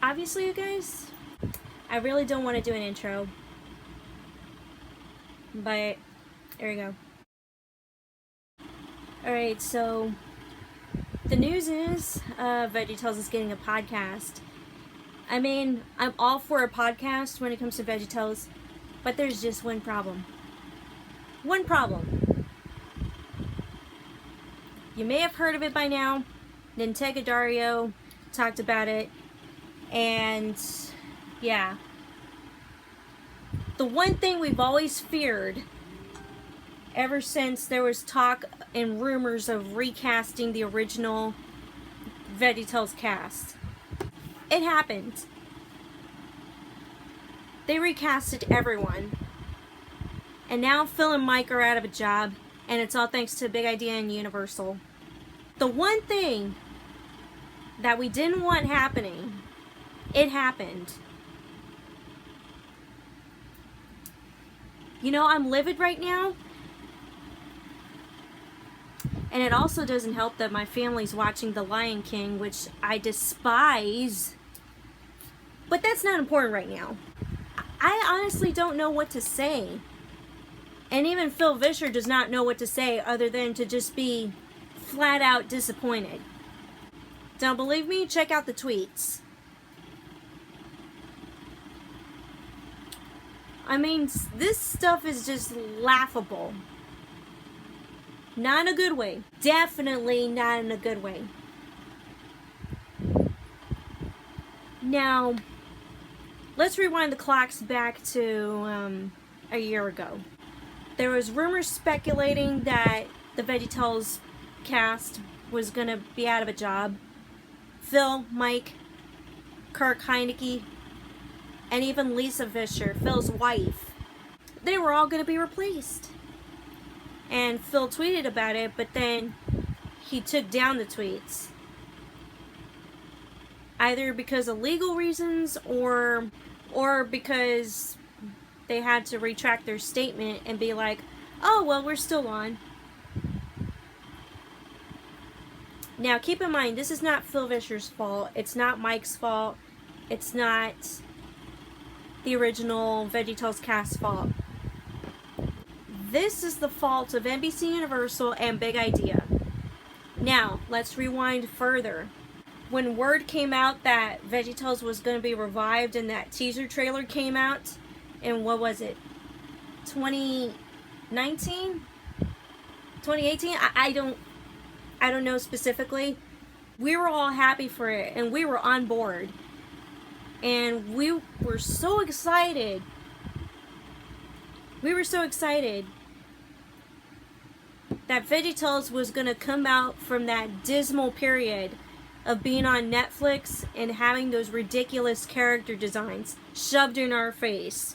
Obviously, you guys, I really don't want to do an intro, but there we go. Alright, so the news is VeggieTales is getting a podcast. I mean, I'm all for a podcast when it comes to VeggieTales, but there's just one problem. One problem. You may have heard of it by now. Nintendo Dario talked about it. And yeah. The one thing we've always feared ever since there was talk and rumors of recasting the original VeggieTales cast. It happened. They recasted everyone. And now Phil and Mike are out of a job, and it's all thanks to Big Idea and Universal. The one thing that we didn't want happening, it happened. You know, I'm livid right now. And it also doesn't help that my family's watching The Lion King, which I despise. But that's not important right now. I honestly don't know what to say. And even Phil Vischer does not know what to say other than to just be flat out disappointed. Don't believe me? Check out the tweets. I mean, this stuff is just laughable. Not in a good way. Definitely not in a good way. Now, let's rewind the clocks back to a year ago. There was rumors speculating that the VeggieTales cast was going to be out of a job. Phil, Mike, Kirk Heineke, and even Lisa Vischer, Phil's wife, they were all going to be replaced. And Phil tweeted about it, but then he took down the tweets. Either because of legal reasons or because they had to retract their statement and be like, oh, well, we're still on. Now, keep in mind, this is not Phil Vischer's fault. It's not Mike's fault. It's not the original VeggieTales cast fault. This is the fault of NBC Universal and Big Idea. Now, let's rewind further. When word came out that VeggieTales was going to be revived and that teaser trailer came out in, what was it, 2019? 2018? I don't know specifically. We were all happy for it and we were on board. And we were so excited. We were so excited that VeggieTales was going to come out from that dismal period of being on Netflix and having those ridiculous character designs shoved in our face.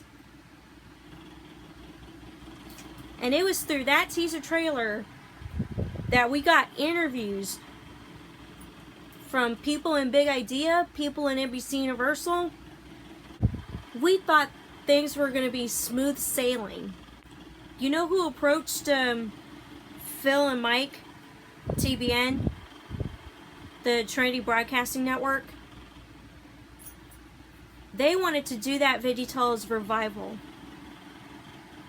And it was through that teaser trailer that we got interviews from people in Big Idea, people in NBC Universal. We thought things were going to be smooth sailing. You know who approached Phil and Mike, TBN, the Trinity Broadcasting Network? They wanted to do that VeggieTales revival.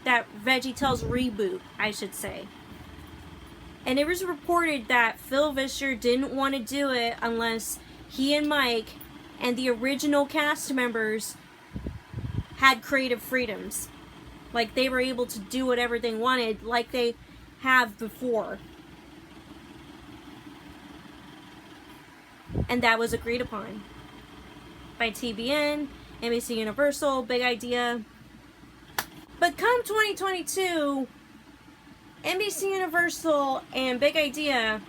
That VeggieTales reboot, I should say. And it was reported that Phil Vischer didn't want to do it unless he and Mike and the original cast members had creative freedoms. Like they were able to do whatever they wanted like they have before. And that was agreed upon by TBN, NBC Universal, Big Idea. But come 2022, NBC Universal and Big Idea,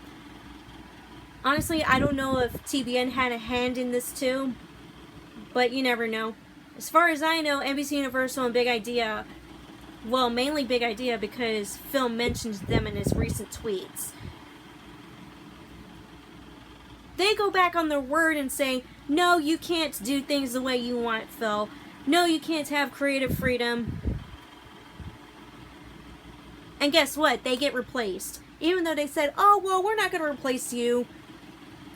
honestly, I don't know if TBN had a hand in this too, but you never know. As far as I know, NBC Universal and Big Idea, well, mainly Big Idea because Phil mentioned them in his recent tweets. They go back on their word and say, no, you can't do things the way you want, Phil. No, you can't have creative freedom. And guess what? They get replaced. Even though they said, oh, well, we're not going to replace you.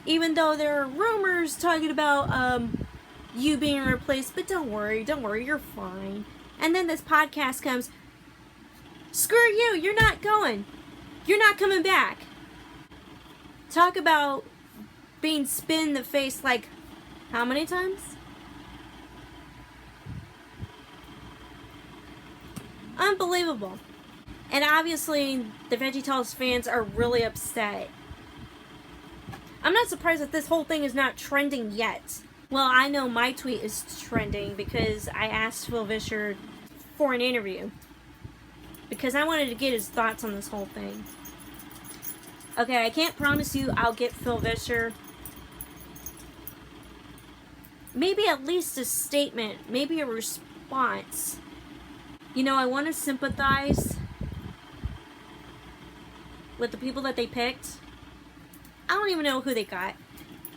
Even though there are rumors talking about you being replaced, but don't worry, you're fine. And then this podcast comes, screw you, you're not going. You're not coming back. Talk about being spit in the face like, how many times? Unbelievable. And obviously, the VeggieTales fans are really upset. I'm not surprised that this whole thing is not trending yet. Well, I know my tweet is trending because I asked Phil Vischer for an interview. Because I wanted to get his thoughts on this whole thing. Okay, I can't promise you I'll get Phil Vischer. Maybe at least a statement, maybe a response. You know, I want to sympathize with the people that they picked. I don't even know who they got.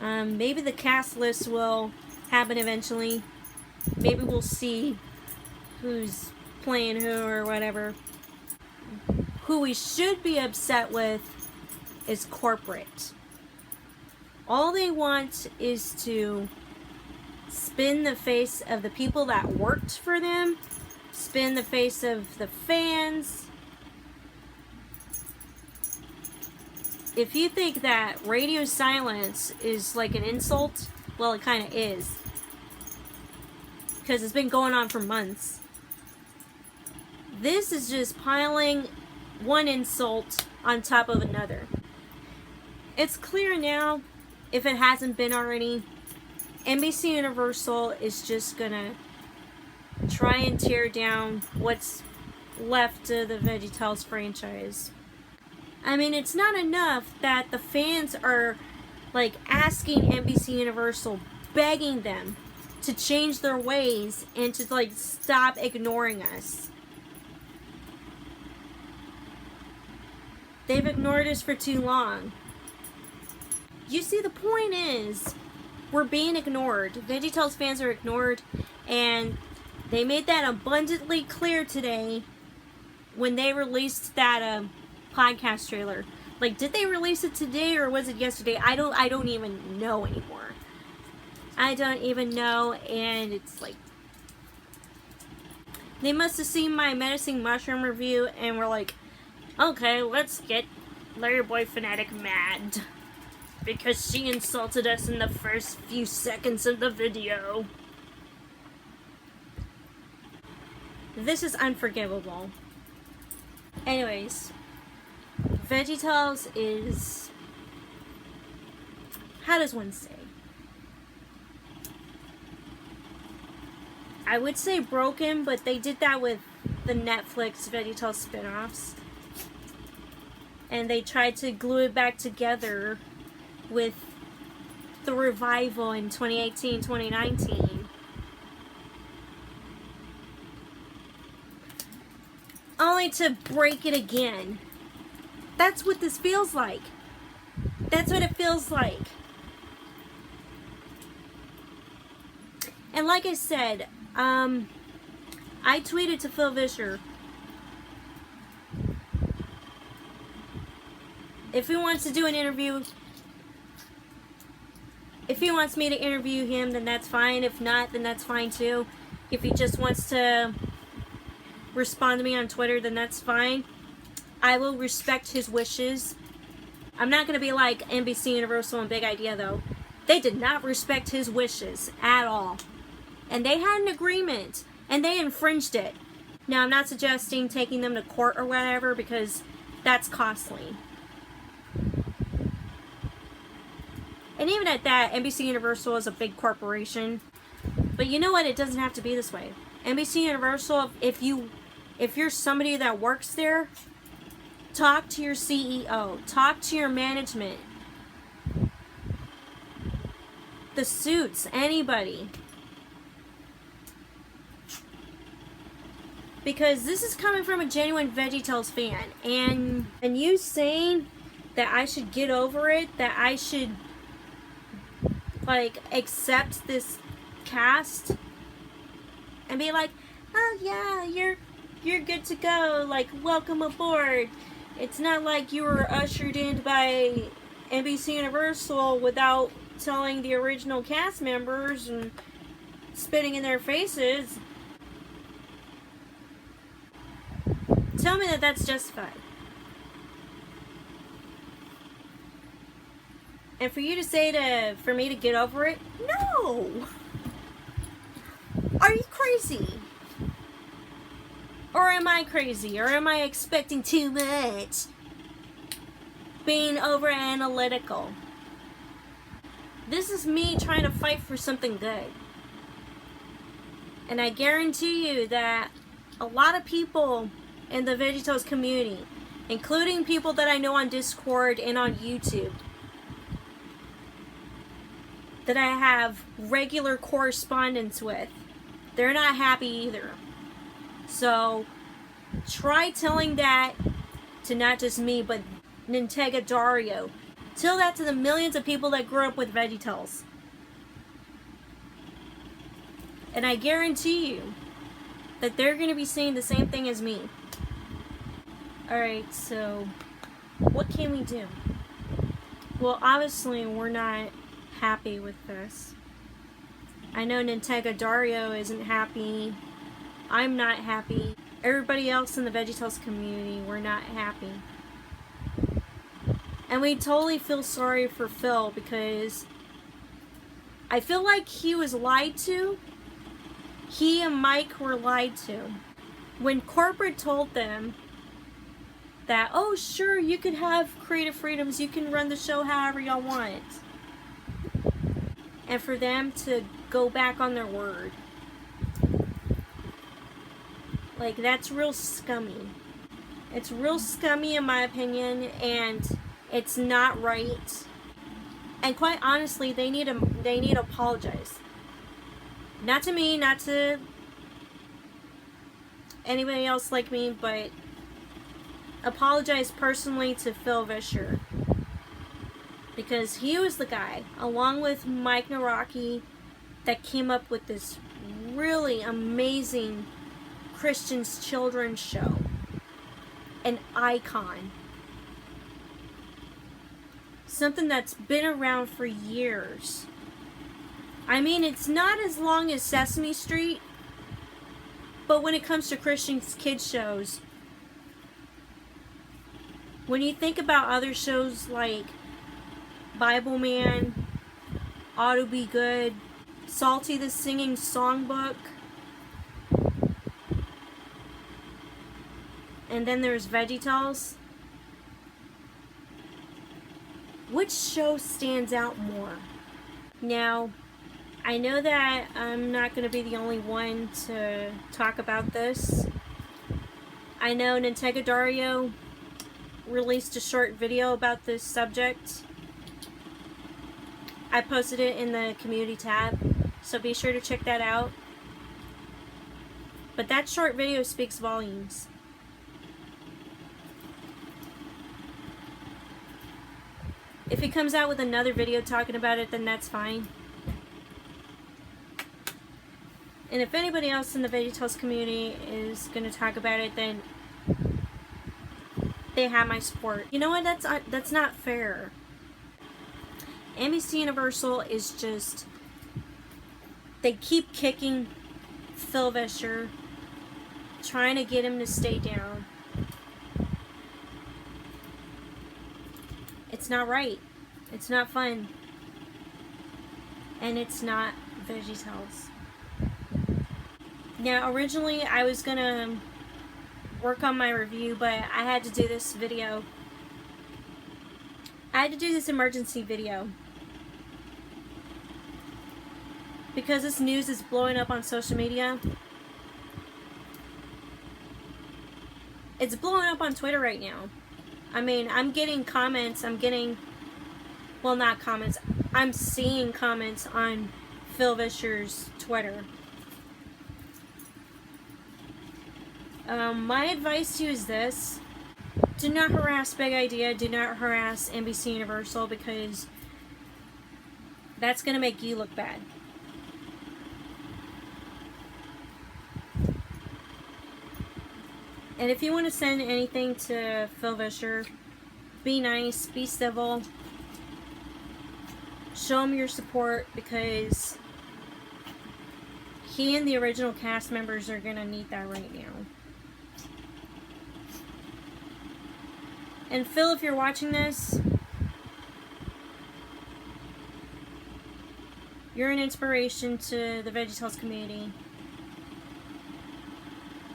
Maybe the cast list will happen eventually. Maybe we'll see who's playing who or whatever. Who we should be upset with is corporate. All they want is to spin the face of the people that worked for them, spin the face of the fans. If you think that radio silence is like an insult, well, it kind of is. Because it's been going on for months. This is just piling one insult on top of another. It's clear now, if it hasn't been already, NBC Universal is just gonna try and tear down what's left of the VeggieTales franchise. I mean, it's not enough that the fans are like asking NBC Universal, begging them to change their ways and to like stop ignoring us. They've ignored us for too long. You see, the point is, we're being ignored. VeggieTales fans are ignored, and they made that abundantly clear today when they released that podcast trailer. Like, did they release it today or was it yesterday? I don't even know anymore. I don't even know, and it's like, they must have seen my menacing mushroom review and were like, okay, let's get LarryBoy Fanatic mad because she insulted us in the first few seconds of the video. This is unforgivable. Anyways, VeggieTales is, how does one say? I would say broken, but they did that with the Netflix VeggieTales spin-offs. And they tried to glue it back together with the revival in 2018, 2019. Only to break it again. That's what this feels like. That's what it feels like. And like I said, I tweeted to Phil Vischer, if he wants to do an interview, if he wants me to interview him, then that's fine. If not, then that's fine too. If he just wants to respond to me on Twitter, then that's fine. I will respect his wishes. I'm not going to be like NBC Universal and Big Idea though. They did not respect his wishes at all. And they had an agreement, and they infringed it. Now, I'm not suggesting taking them to court or whatever, because that's costly. And even at that, NBC Universal is a big corporation. But you know what? It doesn't have to be this way. NBC Universal, if you're somebody that works there, talk to your CEO. Talk to your management. The suits, anybody. Because this is coming from a genuine VeggieTales fan. And you saying that I should get over it, that I should like accept this cast and be like, oh yeah, you're good to go, like welcome aboard. It's not like you were ushered in by NBC Universal without telling the original cast members, and spitting in their faces, tell me that that's justified. And for you to say for me to get over it, no! Are you crazy? Or am I crazy? Or am I expecting too much? Being over analytical. This is me trying to fight for something good. And I guarantee you that a lot of people in the VeggieTales community, including people that I know on Discord and on YouTube, that I have regular correspondence with, they're not happy either. So try telling that to not just me, but Nintega Dario. Tell that to the millions of people that grew up with VeggieTales. And I guarantee you that they're going to be saying the same thing as me. Alright, so what can we do? Well, obviously we're not happy with this. I know Nintega Dario isn't happy. I'm not happy. Everybody else in the VeggieTales community, we're not happy. And we totally feel sorry for Phil because I feel like he was lied to. He and Mike were lied to. When corporate told them that, oh sure, you can have creative freedoms, you can run the show however y'all want. And for them to go back on their word. Like, that's real scummy. It's real scummy in my opinion, and it's not right. And quite honestly, they need to apologize. Not to me, not to anybody else like me, but apologize personally to Phil Vischer. Because he was the guy, along with Mike Naraki, that came up with this really amazing Christian's children's show. An icon. Something that's been around for years. I mean, it's not as long as Sesame Street, but when it comes to Christian's kids shows, when you think about other shows like Bible Man, Ought to Be Good, Salty the Singing Songbook, and then there's VeggieTales. Which show stands out more? Now, I know that I'm not going to be the only one to talk about this. I know Nintega Dario released a short video about this subject. I posted it in the community tab, so be sure to check that out. But that short video speaks volumes. If he comes out with another video talking about it, then that's fine. And if anybody else in the VeggieTales community is going to talk about it, then they have my support. You know what? That's not fair. NBC Universal is just... They keep kicking Phil Vischer, trying to get him to stay down. It's not right. It's not fun. And it's not VeggieTales. Now, originally I was gonna work on my review, but I had to do this video. I had to do this emergency video because this news is blowing up on social media. It's blowing up on Twitter right now. I mean, I'm getting comments, well, not comments, I'm seeing comments on Phil Vischer's Twitter. My advice to you is this: do not harass Big Idea, do not harass NBC Universal, because that's going to make you look bad. And if you want to send anything to Phil Vischer, be nice, be civil, show him your support, because He and the original cast members are gonna need that right now. And Phil, if you're watching this, you're an inspiration to the VeggieTales community.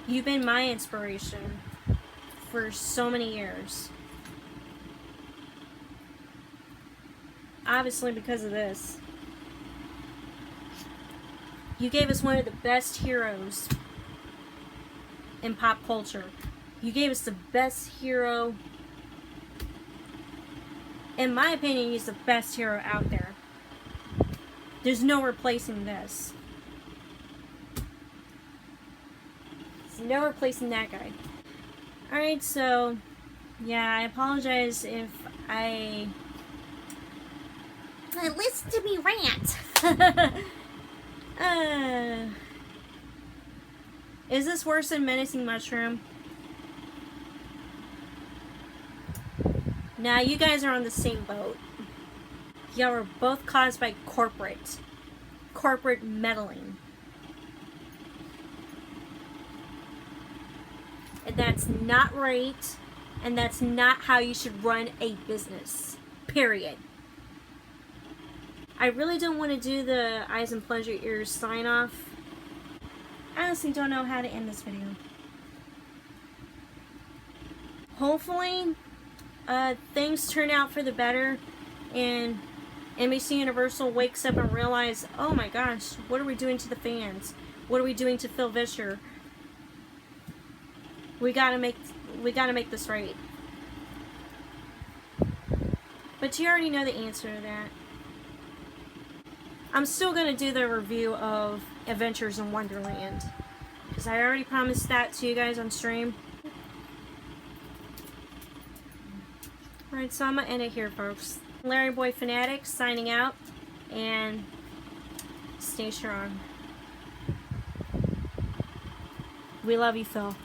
You've been my inspiration for so many years. Obviously because of this. You gave us one of the best heroes in pop culture. You gave us the best hero. In my opinion, he's the best hero out there. There's no replacing this. There's no replacing that guy. Alright, so yeah, I apologize if I listen to me rant. Is this worse than Menacing Mushroom? Now, you guys are on the same boat. Y'all were both caused by corporate meddling. And that's not right, and that's not how you should run a business. Period. I really don't want to do the eyes and plunge your ears sign off. I honestly don't know how to end this video. Hopefully, things turn out for the better, and NBC Universal wakes up and realizes, oh my gosh, what are we doing to the fans? What are we doing to Phil Vischer? We gotta make this right. But you already know the answer to that. I'm still gonna do the review of Adventures in Wonderland, because I already promised that to you guys on stream. Alright, so I'm gonna end it here, folks. LarryBoy Fanatic signing out, and stay strong. We love you, Phil.